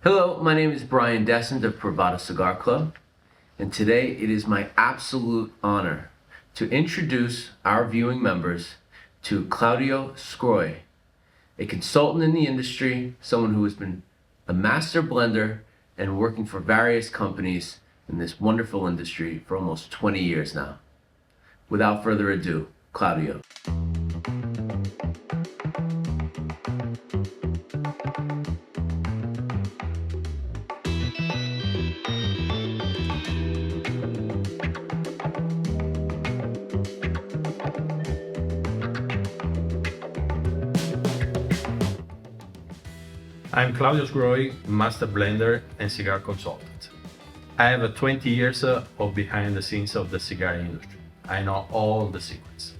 Hello, my name is Brian Descent of Privada Cigar Club, and today it is my absolute honor to introduce our viewing members to Claudio Sgroi, a consultant in the industry, someone who has been a master blender and working for various companies in this wonderful industry for almost 20 years now. Without further ado, Claudio. I'm Claudio Sgroi, master blender and cigar consultant. I have 20 years of behind the scenes of the cigar industry. I know all the secrets.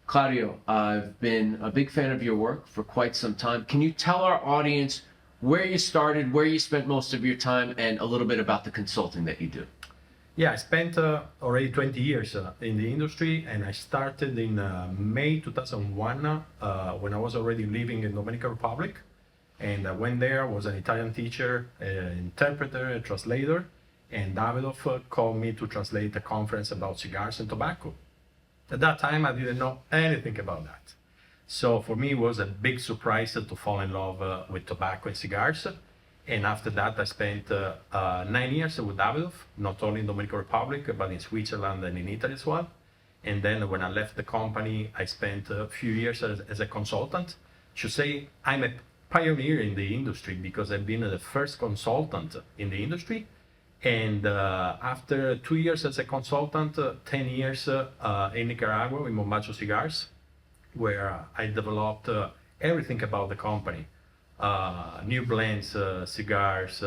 Claudio, I've been a big fan of your work for quite some time. Can you tell our audience where you started, where you spent most of your time, and a little bit about the consulting that you do? Yeah, I spent already 20 years in the industry, and I started in May 2001 when I was already living in Dominican Republic. And I went there, was an Italian teacher, an interpreter, a translator, and Davidoff called me to translate a conference about cigars and tobacco. At that time, I didn't know anything about that. So for me, it was a big surprise to fall in love with tobacco and cigars. And after that, I spent 9 years with Davidoff, not only in Dominican Republic, but in Switzerland and in Italy as well. And then when I left the company, I spent a few years as a consultant. I should say I'm a pioneer in the industry because I've been the first consultant in the industry. And after 2 years as a consultant, 10 years in Nicaragua with Mambacho Cigars, where I developed everything about the company. New blends, cigars.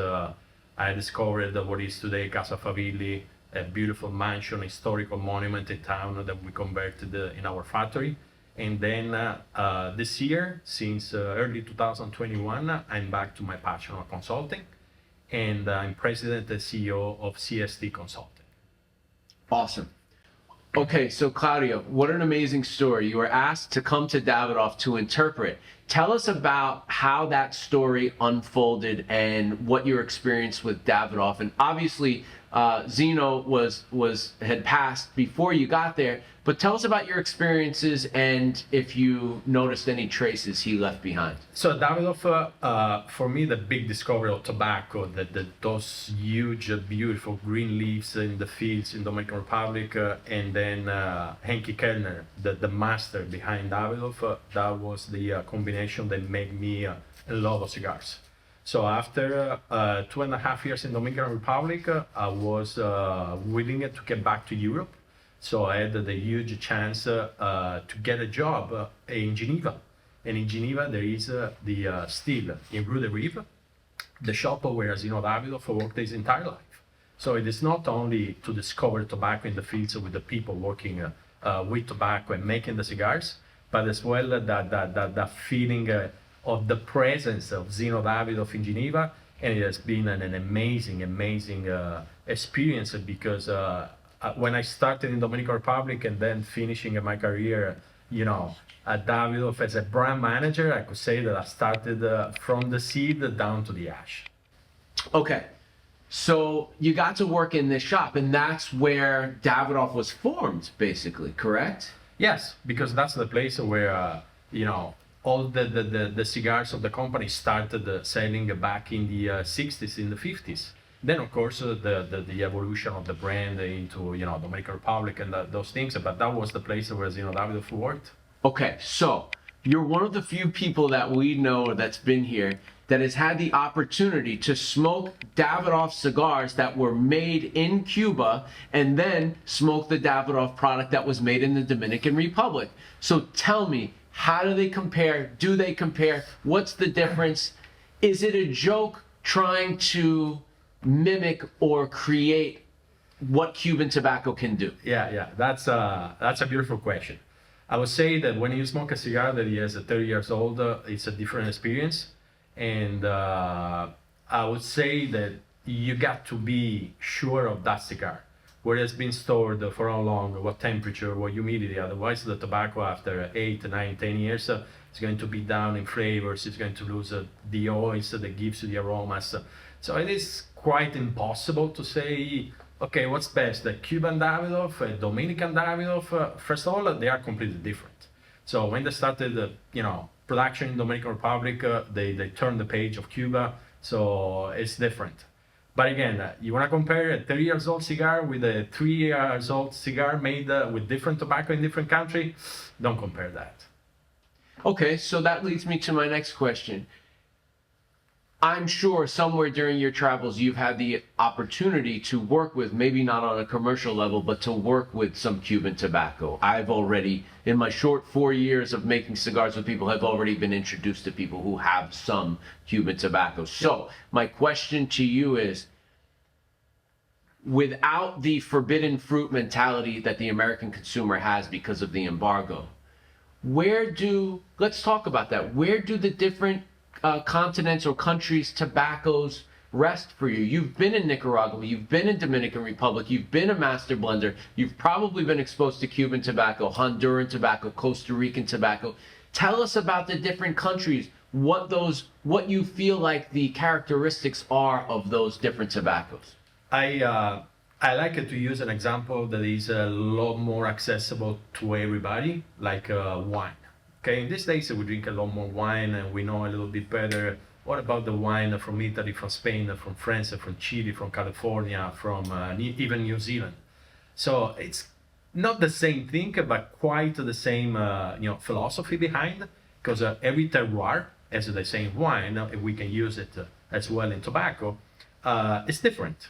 I discovered what is today Casa Favilli, a beautiful mansion, historical monument in town that we converted in our factory. And then this year, since early 2021, I'm back to my passion of consulting, and I'm president and CEO of CST Consulting. Awesome. Okay, so Claudio, what an amazing story. You were asked to come to Davidoff to interpret. Tell us about how that story unfolded and what your experience with Davidoff. And obviously, Zeno had passed before you got there, but tell us about your experiences and if you noticed any traces he left behind. So Davidoff, for me, the big discovery of tobacco, those huge, beautiful green leaves in the fields in Dominican Republic, and then Henke Kellner, the master behind Davidoff, that was the combination that made me in love of cigars. So after 2.5 years in Dominican Republic, I was willing to get back to Europe. So I had the huge chance to get a job in Geneva. And in Geneva, there is the still in Rue de Rive, the shop where Zeno Davidoff worked his entire life. So it is not only to discover tobacco in the fields with the people working with tobacco and making the cigars, but as well that feeling of the presence of Zeno Davidoff in Geneva. And it has been an amazing experience because when I started in Dominican Republic and then finishing my career, at Davidoff as a brand manager, I could say that I started from the seed down to the ash. Okay, so you got to work in this shop, and that's where Davidoff was formed, basically, correct? Yes, because that's the place where, all the cigars of the company started selling back in the 60s, in the 50s. Then, of course, the evolution of the brand into, Dominican Republic and those things, but that was the place where Davidoff worked. Okay, so you're one of the few people that we know that's been here that has had the opportunity to smoke Davidoff cigars that were made in Cuba and then smoke the Davidoff product that was made in the Dominican Republic. So tell me, how do they compare? Do they compare? What's the difference? Is it a joke trying to mimic or create what Cuban tobacco can do? Yeah, that's a beautiful question. I would say that when you smoke a cigar that is 30 years old, it's a different experience. And I would say that you got to be sure of that cigar. where it's been stored for how long, what temperature, what humidity. Otherwise, the tobacco after 8, 9, 10 years is going to be down in flavors. It's going to lose the oils that gives you the aromas. So it is quite impossible to say, okay, what's best, the Cuban Davidoff, a Dominican Davidoff? First of all, they are completely different. So when they started, production in Dominican Republic, they turned the page of Cuba. So it's different. But again, you want to compare a 30 years old cigar with a 3 years old cigar made with different tobacco in different country? Don't compare that. Okay, so that leads me to my next question. I'm sure somewhere during your travels you've had the opportunity to work with, maybe not on a commercial level, but to work with some Cuban tobacco. I've already, in my short 4 years of making cigars with people, have already been introduced to people who have some Cuban tobacco. So my question to you is, without the forbidden fruit mentality that the American consumer has because of the embargo, let's talk about that. Where do the different continents or countries' tobaccos rest for you? You've been in Nicaragua, you've been in Dominican Republic, you've been a master blender, you've probably been exposed to Cuban tobacco, Honduran tobacco, Costa Rican tobacco. Tell us about the different countries, what you feel like the characteristics are of those different tobaccos. I like to use an example that is a lot more accessible to everybody, like wine. Okay, in these days we drink a lot more wine and we know a little bit better. What about the wine from Italy, from Spain, from France, from Chile, from California, from even New Zealand? So it's not the same thing, but quite the same philosophy behind, because every terroir, as they say in wine, we can use it as well in tobacco, it's different.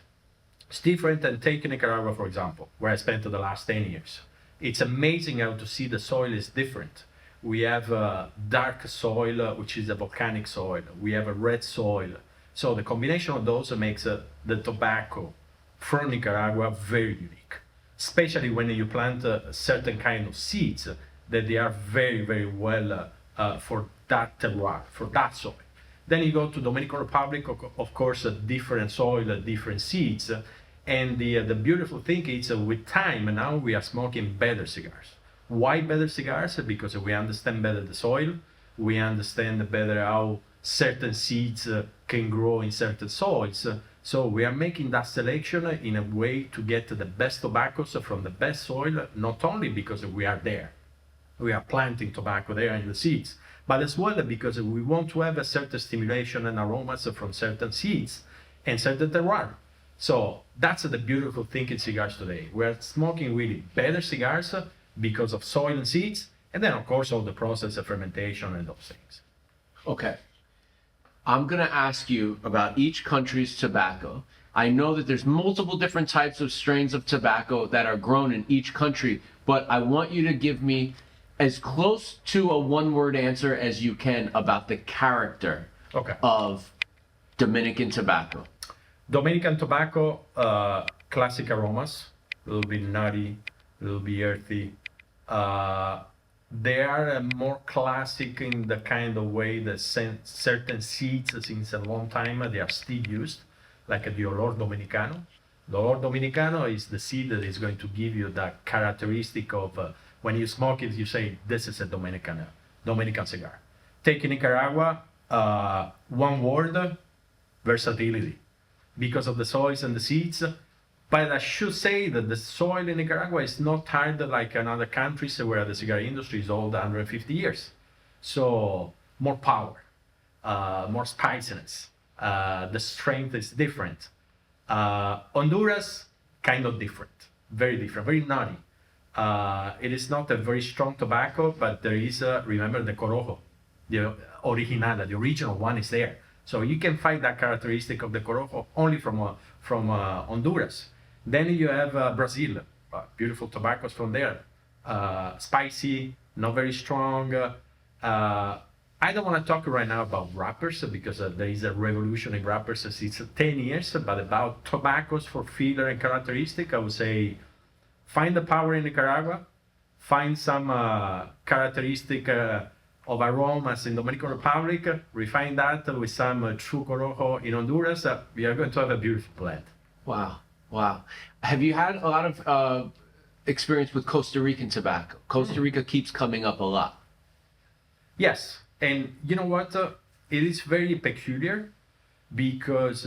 It's different than take Nicaragua, for example, where I spent the last 10 years. It's amazing how to see the soil is different. We have a dark soil, which is a volcanic soil. We have a red soil. So the combination of those makes the tobacco from Nicaragua very unique, especially when you plant certain kind of seeds that they are very, very well for that terroir, for that soil. Then you go to Dominican Republic, of course, a different soil, different seeds. And the beautiful thing is with time, now we are smoking better cigars. Why better cigars? Because we understand better the soil, we understand better how certain seeds can grow in certain soils. So we are making that selection in a way to get the best tobaccos from the best soil, not only because we are there, we are planting tobacco there in the seeds, but as well because we want to have a certain stimulation and aromas from certain seeds and certain terroir. So that's the beautiful thing in cigars today. We're smoking really better cigars because of soil and seeds, and then of course all the process of fermentation and those things. Okay. I'm going to ask you about each country's tobacco. I know that there's multiple different types of strains of tobacco that are grown in each country, but I want you to give me as close to a one-word answer as you can about the character of Dominican tobacco. Dominican tobacco, classic aromas, a little bit nutty, a little bit earthy. They are more classic in the kind of way that certain seeds since a long time they are still used, like the Olor Dominicano. The Olor Dominicano is the seed that is going to give you that characteristic of when you smoke it, you say, this is a Dominican cigar. Take Nicaragua, one word, versatility, because of the soils and the seeds. But I should say that the soil in Nicaragua is not hard like in other countries where the cigar industry is old 150 years. So more power, more spiciness, the strength is different. Honduras, kind of different, very nutty. It is not a very strong tobacco, but there is, remember the Corojo, the original, the original one is there. So you can find that characteristic of the Corojo only from Honduras. Then you have Brazil, beautiful tobaccos from there. Spicy, not very strong. I don't want to talk right now about wrappers because there is a revolution in wrappers since 10 years, but about tobaccos for filler and characteristic, I would say find the power in Nicaragua, find some characteristic of aromas in Dominican Republic, refine that with some true Corojo in Honduras. We are going to have a beautiful blend. Wow. Wow. Have you had a lot of experience with Costa Rican tobacco? Costa Rica keeps coming up a lot. Yes, and you know what? It is very peculiar because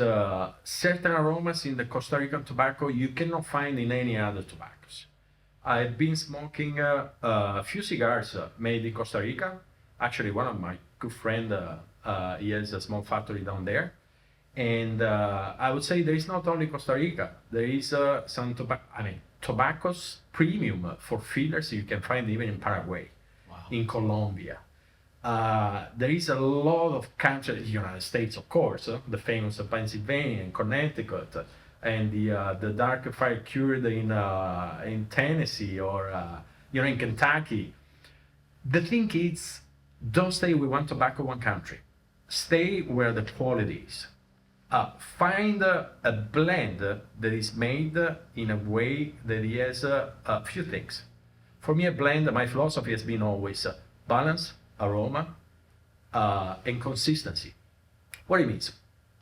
certain aromas in the Costa Rican tobacco you cannot find in any other tobaccos. I've been smoking a few cigars made in Costa Rica. Actually, one of my good friends, he has a small factory down there. And I would say there is not only Costa Rica, there is some tobaccos premium for fillers you can find even in Paraguay, Wow. in Colombia. There is a lot of countries, United States, of course, the famous Pennsylvania and Connecticut, and the dark fire cured in Tennessee or in Kentucky. The thing is, don't stay with one tobacco, one country. Stay where the quality is. Find a blend that is made in a way that it has a few things. For me, a blend, my philosophy has been always balance, aroma, and consistency. What it means?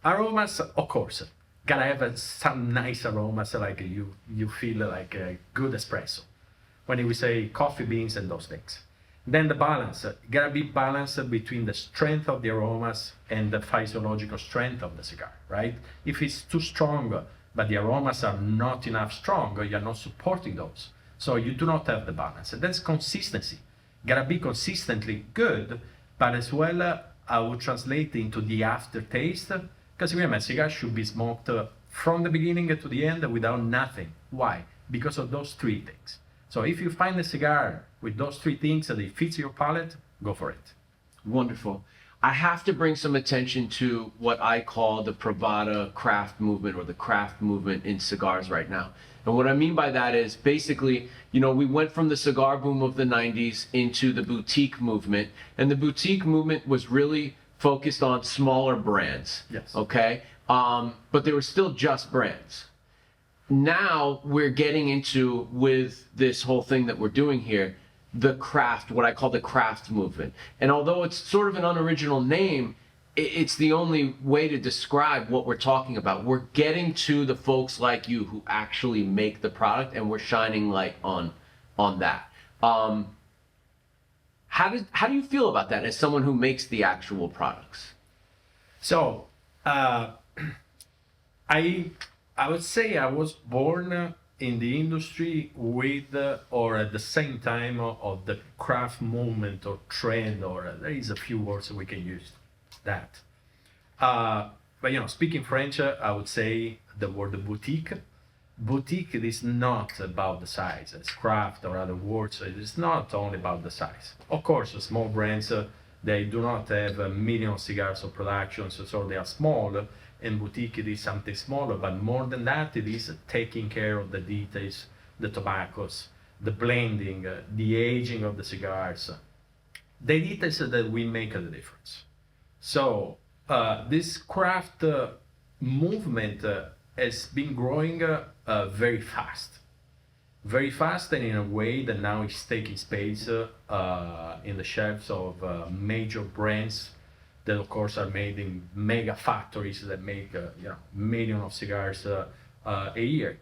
Aromas, of course, gotta have some nice aromas, like you feel like a good espresso. When we say coffee beans and those things. Then the balance, gotta be balanced between the strength of the aromas and the physiological strength of the cigar, right? If it's too strong, but the aromas are not enough strong, you're not supporting those. So you do not have the balance. And that's consistency. Gotta be consistently good, but as well, I would translate into the aftertaste, because remember, cigar should be smoked from the beginning to the end without nothing. Why? Because of those three things. So if you find a cigar with those three things that it fits your palate, go for it. Wonderful. I have to bring some attention to what I call the Privada craft movement, or the craft movement in cigars right now. And what I mean by that is basically, we went from the cigar boom of the 90s into the boutique movement. And the boutique movement was really focused on smaller brands. Yes. Okay? But they were still just brands. Now we're getting into, with this whole thing that we're doing here, the craft, what I call the craft movement. And although it's sort of an unoriginal name, it's the only way to describe what we're talking about. We're getting to the folks like you who actually make the product, and we're shining light on that. How do you feel about that as someone who makes the actual products? So, I would say I was born in the industry with or at the same time of the craft movement or trend, or there is a few words that we can use that. But speaking French, I would say the word boutique. Boutique is not about the size. As craft or other words, it is not only about the size. Of course, small brands, they do not have a million cigars of production, so they are small. And boutique, it is something smaller, but more than that, it is taking care of the details, the tobaccos, the blending, the aging of the cigars, the details that will make the difference. So this craft movement has been growing very fast, and in a way that now is taking space in the shelves of major brands that of course are made in mega factories that make millions of cigars a year.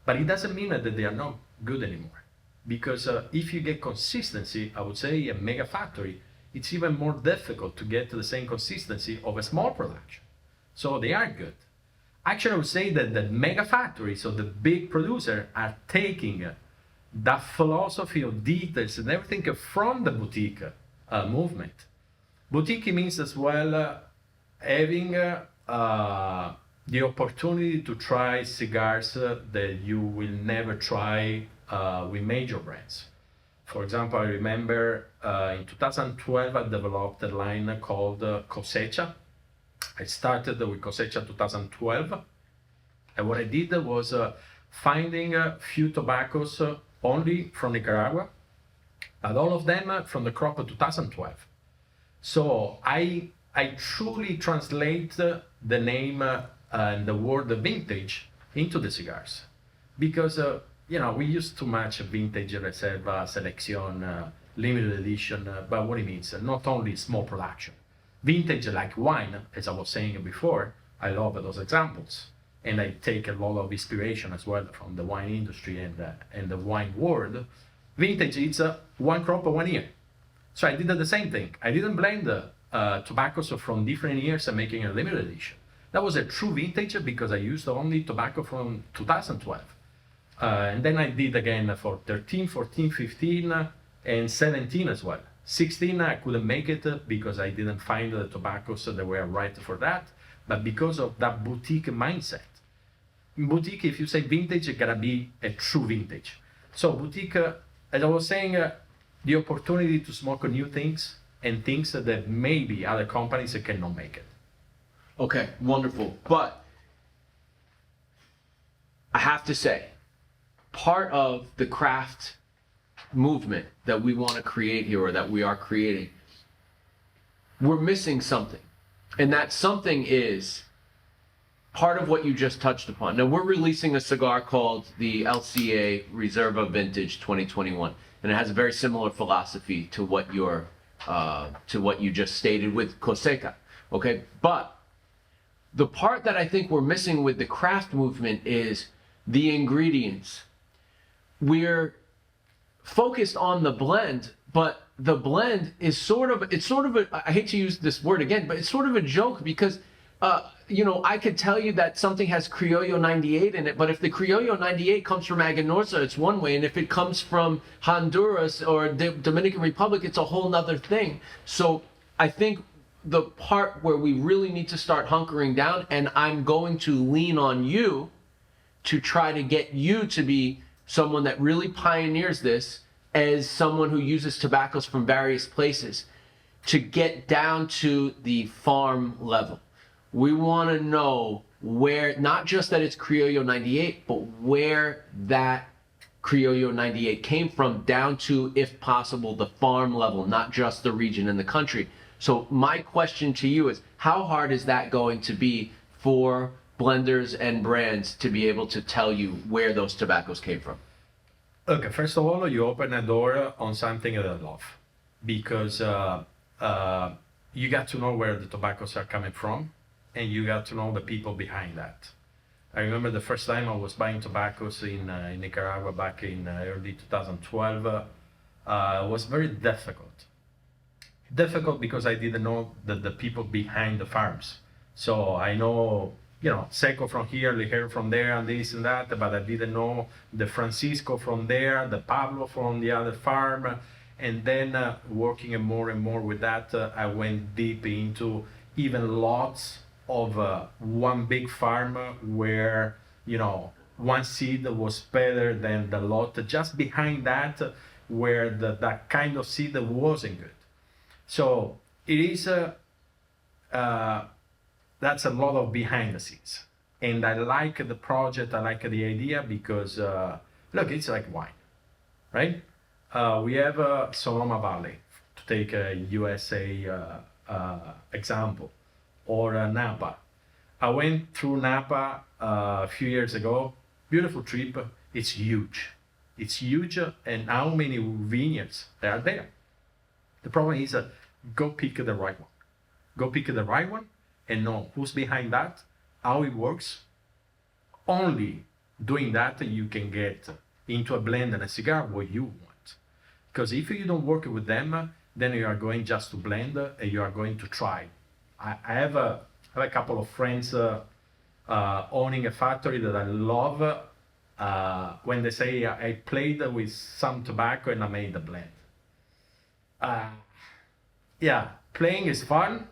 But it doesn't mean that they are not good anymore. Because if you get consistency, I would say a mega factory, it's even more difficult to get to the same consistency of a small production. So they are good. Actually, I would say that the mega factories, so the big producer, are taking that philosophy of details and everything from the boutique movement. Boutique means as well having the opportunity to try cigars that you will never try with major brands. For example, I remember in 2012 I developed a line called Cosecha. I started with Cosecha 2012, and what I did was finding a few tobaccos only from Nicaragua, but all of them from the crop of 2012. So I truly translate the name and the word vintage into the cigars, because we use too much vintage, reserva, selection, limited edition, but what it means, not only small production. Vintage, like wine, as I was saying before, I love those examples. and I take a lot of inspiration as well from the wine industry and the wine world. Vintage, it's one crop, 1 year. So I did the same thing. I didn't blend tobaccos from different years and making a limited edition. That was a true vintage because I used only tobacco from 2012. And then I did again for 13, 14, 15, and 17 as well. 16, I couldn't make it because I didn't find the tobaccos that were right for that, but because of that boutique mindset. In boutique, if you say vintage, it gotta be a true vintage. So boutique, as I was saying, the opportunity to smoke new things and things that maybe other companies cannot make it. Okay, wonderful. But I have to say, part of the craft movement that we want to create here, or that we are creating, we're missing something. And that something is part of what you just touched upon. Now, we're releasing a cigar called the LCA Reserva Vintage 2021, and it has a very similar philosophy to what you just stated with Costa. Okay, but the part that I think we're missing with the craft movement is the ingredients. We're focused on the blend, but the blend is sort of I hate to use this word again, but it's sort of a joke because I could tell you that something has Criollo 98 in it, but if the Criollo 98 comes from Aganorsa, it's one way, and if it comes from Honduras or the Dominican Republic, it's a whole nother thing. So I think the part where we really need to start hunkering down, and I'm going to lean on you to try to get you to be someone that really pioneers this as someone who uses tobaccos from various places, to get down to the farm level. We want to know where, not just that it's Criollo 98, but where that Criollo 98 came from, down to, if possible, the farm level, not just the region and the country. So my question to you is, how hard is that going to be for blenders and brands to be able to tell you where those tobaccos came from? Okay, first of all, you open a door on something that I love, because you got to know where the tobaccos are coming from, and you got to know the people behind that. I remember the first time I was buying tobaccos in Nicaragua back in early 2012. It was very difficult. Difficult because I didn't know the people behind the farms. So I know, Seco from here, Ligero from there, and this and that, but I didn't know the Francisco from there, the Pablo from the other farm. And then working more and more with that, I went deep into even lots of one big farm where, one seed was better than the lot just behind that, where that kind of seed wasn't good. So it is that's a lot of behind the scenes, and I like the project. I like the idea because look, it's like wine, right? We have Sonoma Valley, to take a USA example, or Napa. I went through Napa a few years ago. Beautiful trip. It's huge. It's huge, and how many vineyards there are there? The problem is go pick the right one. Go pick the right one and know who's behind that, how it works. Only doing that you can get into a blend and a cigar what you want. Because if you don't work with them, then you are going just to blend and you are going to try. I have a couple of friends owning a factory that I love. When they say I played with some tobacco and I made the blend. Yeah, playing is fun.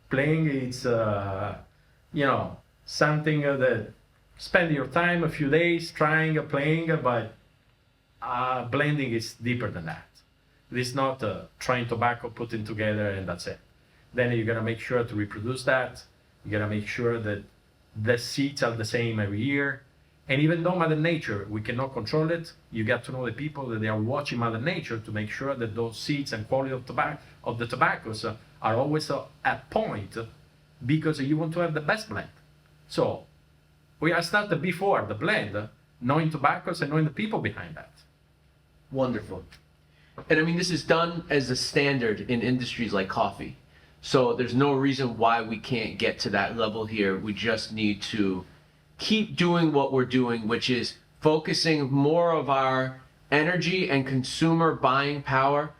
Playing is, something that spend your time a few days trying, playing, but blending is deeper than that. It's not trying tobacco, putting together, and that's it. Then you gotta make sure to reproduce that. You gotta make sure that the seeds are the same every year. And even though Mother Nature, we cannot control it, you got to know the people that they are watching Mother Nature to make sure that those seeds and quality of the tobaccos are always at point, because you want to have the best blend. So we are started before the blend, knowing tobaccos and knowing the people behind that. Wonderful. And I mean, this is done as a standard in industries like coffee. So there's no reason why we can't get to that level here. We just need to keep doing what we're doing, which is focusing more of our energy and consumer buying power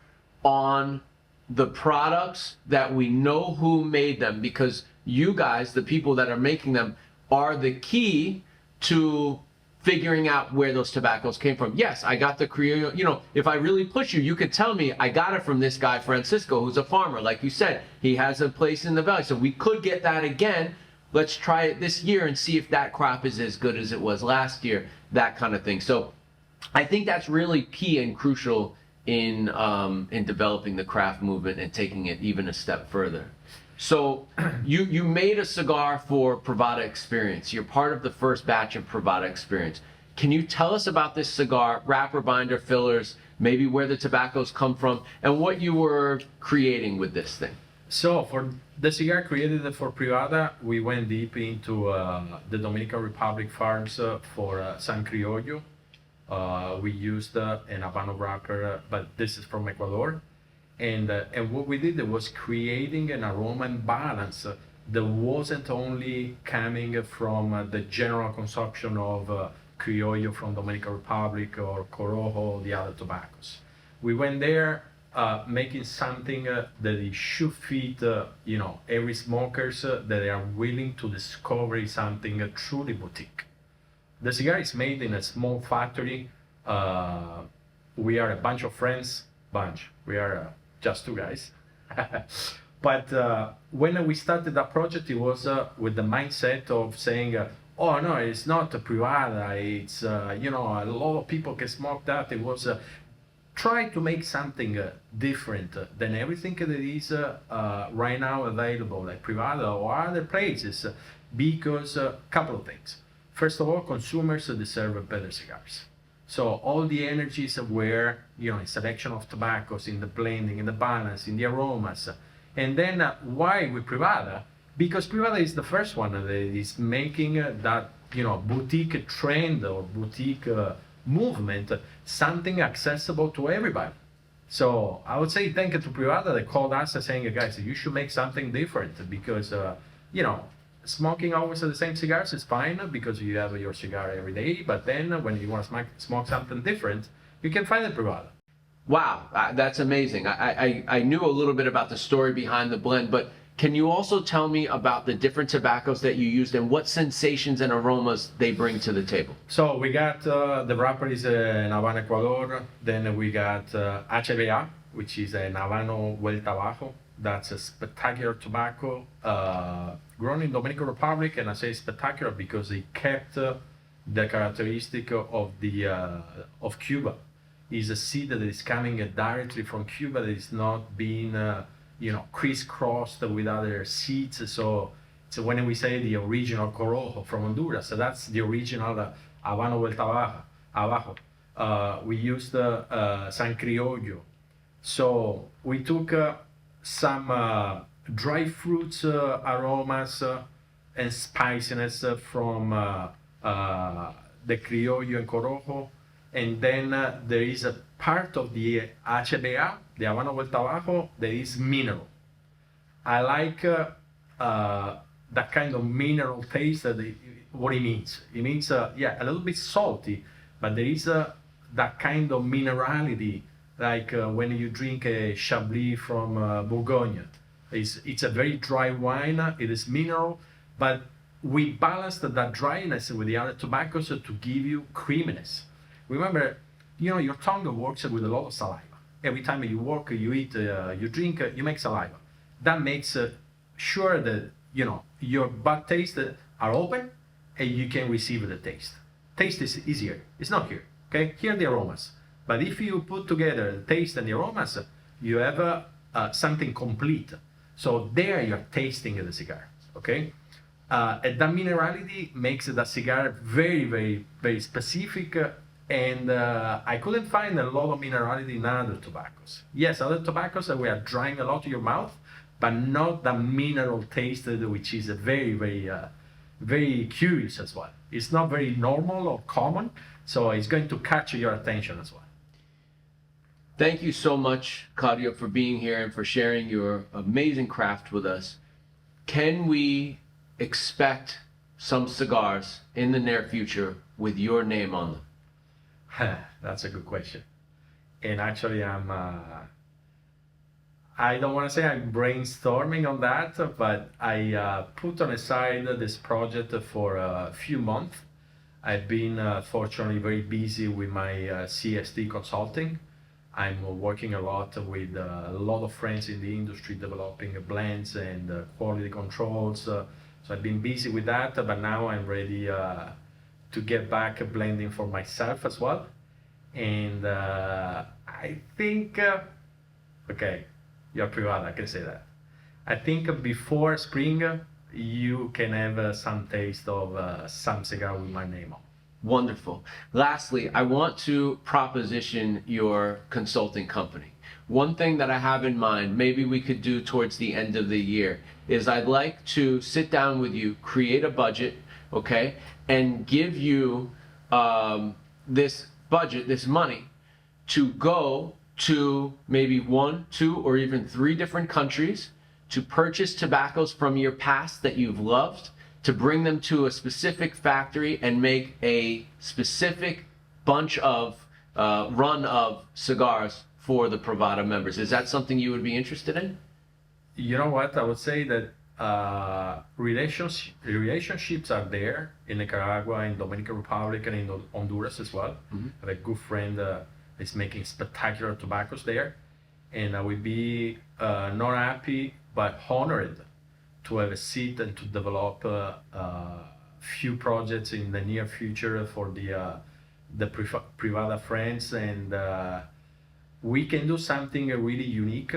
on the products that we know who made them, because you guys, the people that are making them, are the key to figuring out where those tobaccos came from. Yes, I got the Criollo. You know, if I really push you, you could tell me I got it from this guy, Francisco, who's a farmer. Like you said, he has a place in the valley. So we could get that again. Let's try it this year and see if that crop is as good as it was last year, that kind of thing. So I think that's really key and crucial in developing the craft movement and taking it even a step further. So you made a cigar for Privada Experience. You're part of the first batch of Privada Experience. Can you tell us about this cigar, wrapper, binder, fillers, maybe where the tobaccos come from, and what you were creating with this thing? So for the cigar created for Privada, we went deep into the Dominican Republic farms for San Criollo. We used an Habano wrapper, but this is from Ecuador. And what we did was creating an aroma and balance that wasn't only coming from the general consumption of Criollo from Dominican Republic or Corojo, the other tobaccos. We went there making something that it should fit, every smokers that they are willing to discover something truly boutique. The cigar is made in a small factory. We are a bunch of friends, we are just two guys. But when we started that project, it was with the mindset of saying, oh no, it's not a Privada, it's, a lot of people can smoke that. It was try to make something different than everything that is right now available, like Privada or other places, because a couple of things. First of all, consumers deserve better cigars. So all the energies were, in selection of tobaccos, in the blending, in the balance, in the aromas. And then why with Privada? Because Privada is the first one that is making that, boutique trend or boutique movement, something accessible to everybody. So I would say thank you to Privada that called us saying, guys, you should make something different because, smoking always the same cigars is fine because you have your cigar every day, but then when you want to smoke something different, you can find it Privada. Wow, that's amazing. I knew a little bit about the story behind the blend, but can you also tell me about the different tobaccos that you used and what sensations and aromas they bring to the table? So we got, the wrapper is an Habano Ecuador, then we got HBA, which is an Habano Vuelta Abajo. That's a spectacular tobacco grown in Dominican Republic, and I say spectacular because it kept the characteristic of Cuba. It's a seed that is coming directly from Cuba that is not being crisscrossed with other seeds. So when we say the original Corojo from Honduras, so that's the original Habano Vuelta Abajo. We used San Criollo. So we took some dry fruits aromas and spiciness from the Criollo and Corojo, and then there is a part of the HBA, the Habano Vuelta Abajo, that is mineral. I like that kind of mineral taste. What it means? It means a little bit salty, but there is that kind of minerality, like when you drink a Chablis from Bourgogne. It's a very dry wine, it is mineral, but we balanced that dryness with the other tobaccos to give you creaminess. Remember, your tongue works with a lot of saliva. Every time you work, you eat, you drink, you make saliva. That makes sure that, your bud tastes are open and you can receive the taste. Taste is easier, it's not here, okay? Here are the aromas. But if you put together the taste and the aromas, you have something complete. So there you're tasting the cigar, okay? And that minerality makes the cigar very, very, very specific. And I couldn't find a lot of minerality in other tobaccos. Yes, other tobaccos we are drying a lot to your mouth, but not the mineral taste, which is very, very, very curious as well. It's not very normal or common, so it's going to catch your attention as well. Thank you so much, Claudio, for being here and for sharing your amazing craft with us. Can we expect some cigars in the near future with your name on them? That's a good question. And actually, I don't want to say I'm brainstorming on that, but I put on aside this project for a few months. I've been fortunately very busy with my CST consulting. I'm working a lot with a lot of friends in the industry developing blends and quality controls. So I've been busy with that, but now I'm ready to get back blending for myself as well. And I think, okay, you're Privada, I can say that. I think before spring, you can have some taste of some cigar with my name on. Wonderful. Lastly, I want to proposition your consulting company. One thing that I have in mind, maybe we could do towards the end of the year, is I'd like to sit down with you, create a budget, okay, and give you this budget, this money, to go to maybe 1, 2, or even 3 different countries to purchase tobaccos from your past that you've loved, to bring them to a specific factory and make a specific bunch of run of cigars for the Privada members. Is that something you would be interested in? You know what? I would say that relationships are there in Nicaragua, in Dominican Republic, and in Honduras as well. Mm-hmm. I have a good friend is making spectacular tobaccos there, and I will be not happy but honored to have a seat and to develop a few projects in the near future for the Privada friends, and we can do something really unique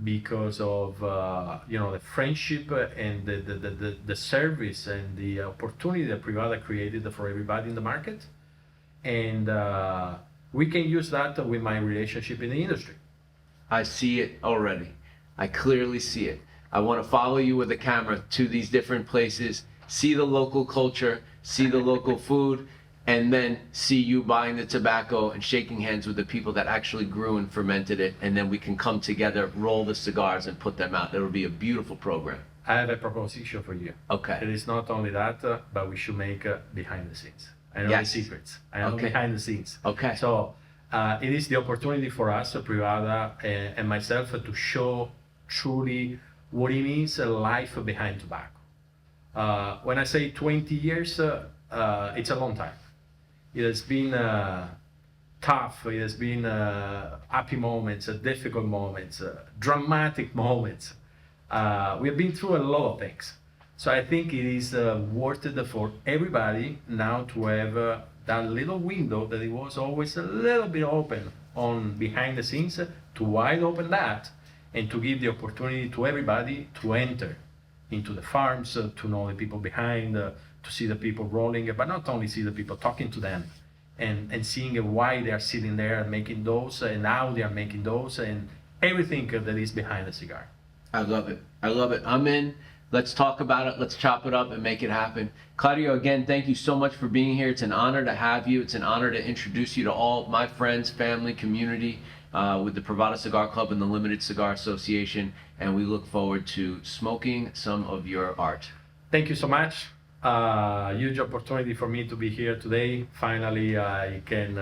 because of the friendship and the service and the opportunity that Privada created for everybody in the market, and we can use that with my relationship in the industry. I see it already. I clearly see it. I want to follow you with a camera to these different places, see the local culture, see the local food, and then see you buying the tobacco and shaking hands with the people that actually grew and fermented it, and then we can come together, roll the cigars, and put them out. It'll be a beautiful program. I have a proposition for you. Okay. It is not only that, but we should make behind the scenes. I know the secrets. I know behind the scenes. Okay. So it is the opportunity for us, Privada and myself, to show truly what it means life behind tobacco. When I say 20 years, it's a long time. It has been tough. It has been happy moments, difficult moments, dramatic moments. We have been through a lot of things. So I think it is worth it for everybody now to have that little window that it was always a little bit open on behind the scenes, to wide open that, and to give the opportunity to everybody to enter into the farms, to know the people behind, to see the people rolling, but not only see the people, talking to them and seeing why they are sitting there and making those, and how they are making those, and everything that is behind the cigar. I love it. I love it. I'm in. Let's talk about it. Let's chop it up and make it happen. Claudio, again, thank you so much for being here. It's an honor to have you. It's an honor to introduce you to all my friends, family, community, with the Privada Cigar Club and the Limited Cigar Association, and we look forward to smoking some of your art. Thank you so much. Huge opportunity for me to be here today. Finally, I can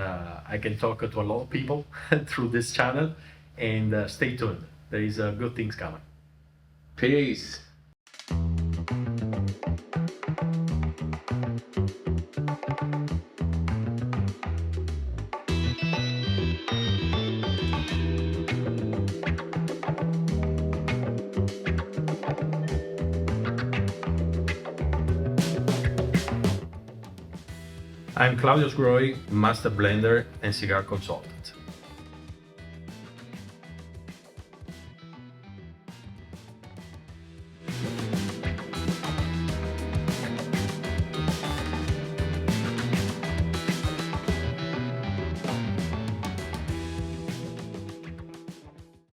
talk to a lot of people through this channel, and stay tuned. There is good things coming. Peace. I'm Claudio Sgroi, Master Blender and Cigar Consultant.